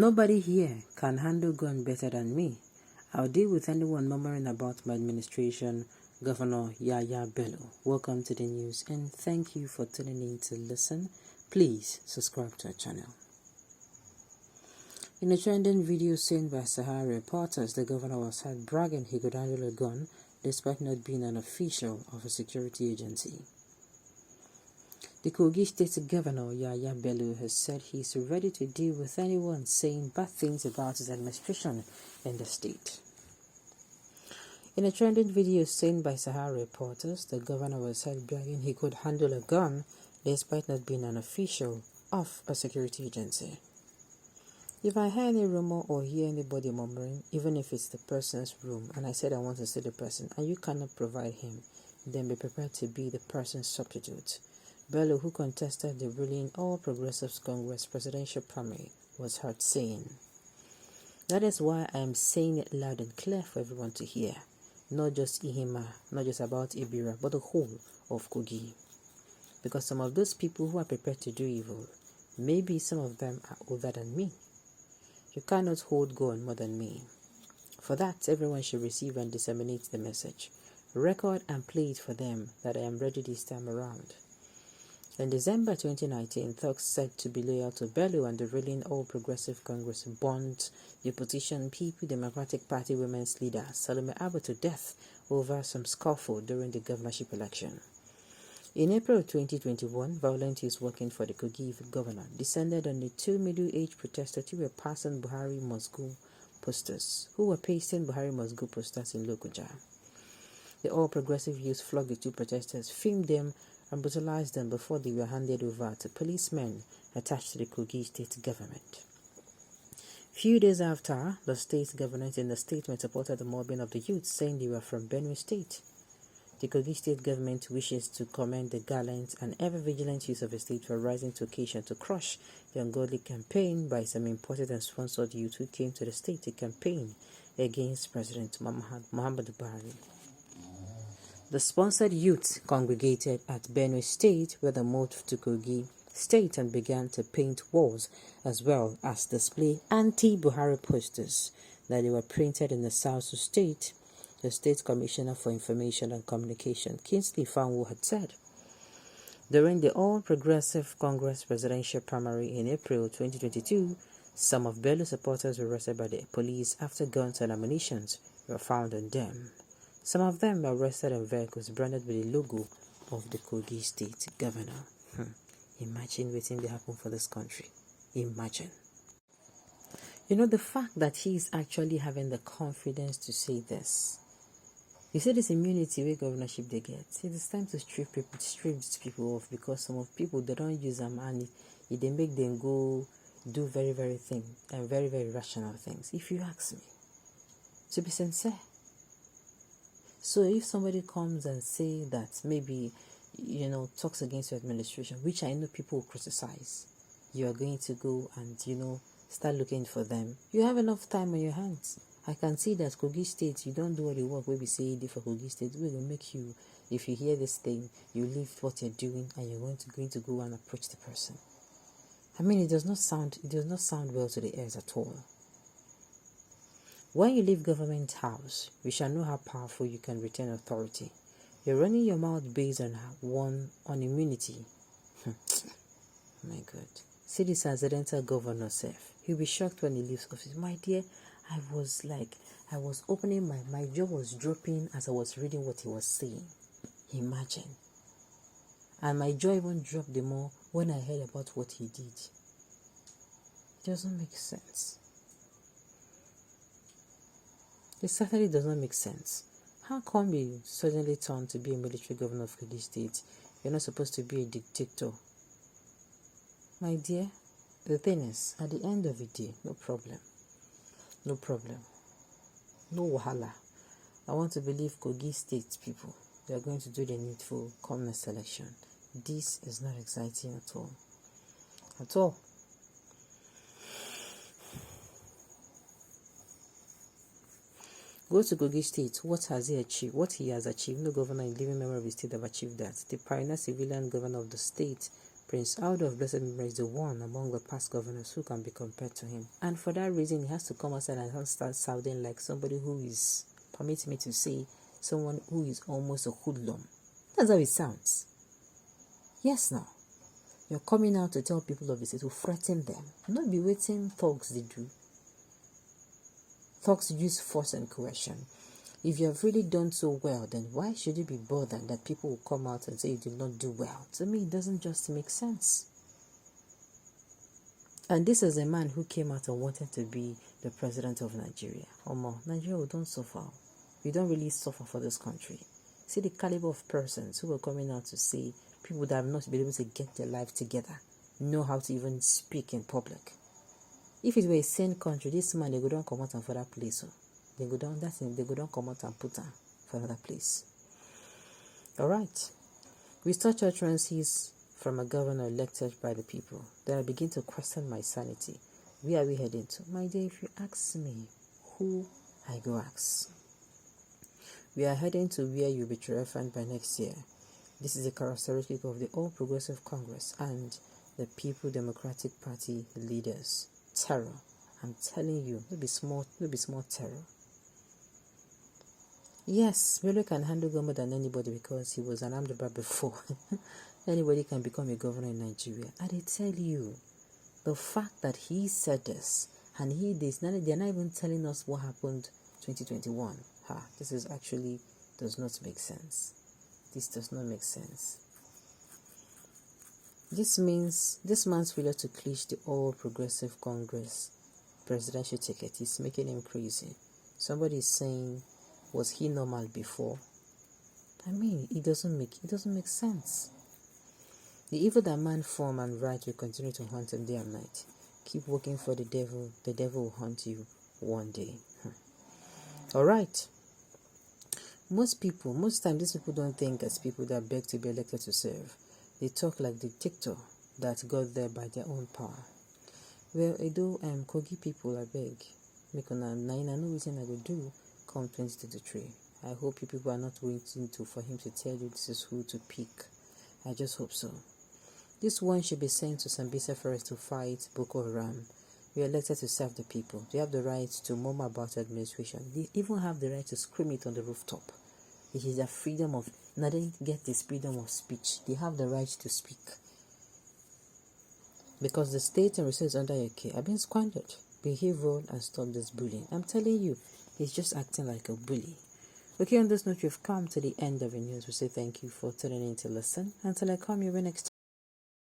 Nobody here can handle gun better than me. I'll deal with anyone murmuring about my administration. Governor Yaya Bello. Welcome to the news and thank you for tuning in to listen. Please subscribe to our channel. In a trending video seen by Sahara reporters, the governor was heard bragging he could handle a gun despite not being an official of a security agency. The Kogi State Governor Yaya Bello has said he is ready to deal with anyone saying bad things about his administration in the state. In a trending video seen by Sahara reporters, the governor was heard bragging he could handle a gun despite not being an official of a security agency. If I hear any rumor or hear anybody murmuring, even if it's the person's room, and I said I want to see the person and you cannot provide him, then be prepared to be the person's substitute. Bello, who contested the ruling All Progressives Congress presidential primary, was heard saying, "That is why I am saying it loud and clear for everyone to hear. Not just Ihima, not just about Ibira, but the whole of Kogi. Because some of those people who are prepared to do evil, maybe some of them are older than me. You cannot hold gun more than me. For that, everyone should receive and disseminate the message. Record and play it for them that I am ready this time around." In December 2019, thugs said to be loyal to Bello and the ruling All Progressive Congress burned the opposition People Democratic Party women's leader Salome Abba to death over some scuffle during the governorship election. In April 2021, violent youths working for the Kogi governor descended on the two middle-aged protesters who were passing Buhari must go posters, in Lokoja. The All Progressive youths flogged the two protesters, filmed them, and brutalized them before they were handed over to policemen attached to the Kogi state government. Few days after, the state government in the statement supported the mobbing of the youth, saying they were from Benue State. The Kogi state government wishes to commend the gallant and ever-vigilant youth of the state for rising to occasion to crush the ungodly campaign by some imported and sponsored youth who came to the state to campaign against President Muhammadu Buhari. The sponsored youth congregated at Benue State, where they moved to Kogi State and began to paint walls as well as display anti-Buhari posters that they were printed in the South State. The State Commissioner for Information and Communication, Kingsley Fanwo, had said. During the All Progressive Congress presidential primary in April 2022, some of Bello's supporters were arrested by the police after guns and ammunition were found on them. Some of them were arrested in vehicles branded with the logo of the Kogi state governor. Imagine waiting to happen for this country. Imagine. You know, the fact that he is actually having the confidence to say this. You see this immunity where governorship they get. It is time to strip these people off, because some of people, they don't use them and they make them go do very, very rational things. If you ask me, to be sincere. So if somebody comes and say that maybe, talks against your administration, which I know people will criticize, you are going to go and, start looking for them. You have enough time on your hands. I can see that Kogi State, you don't do all the work where we say you do for Kogi State. We will make you, if you hear this thing, you leave what you're doing and you're going to go and approach the person. I mean, it does not sound well to the ears at all. When you leave government house, we shall know how powerful you can retain authority. You're running your mouth based on immunity. My God. See this accidental governor self. He'll be shocked when he leaves office. My dear, I was opening my jaw was dropping as I was reading what he was saying. Imagine. And my jaw even dropped the more when I heard about what he did. It doesn't make sense. It certainly does not make sense. How come you suddenly turn to be a military governor of Kogi State? You're not supposed to be a dictator. My dear, the thing is, at the end of the day, no problem. No problem. No wahala. I want to believe Kogi State people, they are going to do the needful come next election. This is not exciting at all. At all. Go to Kogi State. What has he achieved? What he has achieved? No governor in living memory of the state have achieved that. The pioneer civilian governor of the state, Prince Audu of blessed memory is the one among the past governors who can be compared to him. And for that reason, he has to come outside and start sounding like somebody who is, permit me to say, someone who is almost a hoodlum. That's how it sounds. Yes, now. You're coming out to tell people of the state, to threaten them. Not be waiting thugs they do. Thugs use force and coercion. If you have really done so well, then why should you be bothered that people will come out and say you did not do well? To me, it doesn't just make sense. And this is a man who came out and wanted to be the president of Nigeria. Nigeria, we don't suffer. We don't really suffer for this country. See the caliber of persons who were coming out to say people that have not been able to get their life together, know how to even speak in public. If it were a sane country, this man, they go down come out and for that place. So they go down, they go down come out and put her for another place. Alright. With such utterances from a governor elected by the people, then I begin to question my sanity. Where are we heading to? My dear, if you ask me, who I go ask? We are heading to where you'll be triumphant by next year. This is a characteristic of the All Progressive Congress and the People Democratic Party leaders. Terror. I'm telling you, it'll be small terror. Yes, Bello can handle government than anybody because he was an armed robber before. Anybody can become a governor in Nigeria. And I tell you, the fact that he said this and they're not even telling us what happened 2021. This is actually does not make sense. This does not make sense. This means this man's failure to clinch the All Progressive Congress presidential ticket is making him crazy. Somebody is saying, was he normal before? I mean, it doesn't make sense. The evil that man form and write will continue to haunt him day and night. Keep working for the devil will haunt you one day. Alright. Most times these people don't think as people that beg to be elected to serve. They talk like the dictator that got there by their own power. Well, Edo and Kogi people, I beg. Make on a 9 I know reason I will do come 2023. I hope you people are not waiting for him to tell you this is who to pick. I just hope so. This one should be sent to Sambisa Forest to fight Boko Haram. We are elected to serve the people. They have the right to murmur about administration. They even have the right to scream it on the rooftop. It is their freedom of, now they get this freedom of speech. They have the right to speak. Because the state and resources under your care are being squandered. Behave well and stop this bullying. I'm telling you, he's just acting like a bully. Okay, on this note, we've come to the end of the news. We say thank you for tuning in to listen. Until I come your way next time.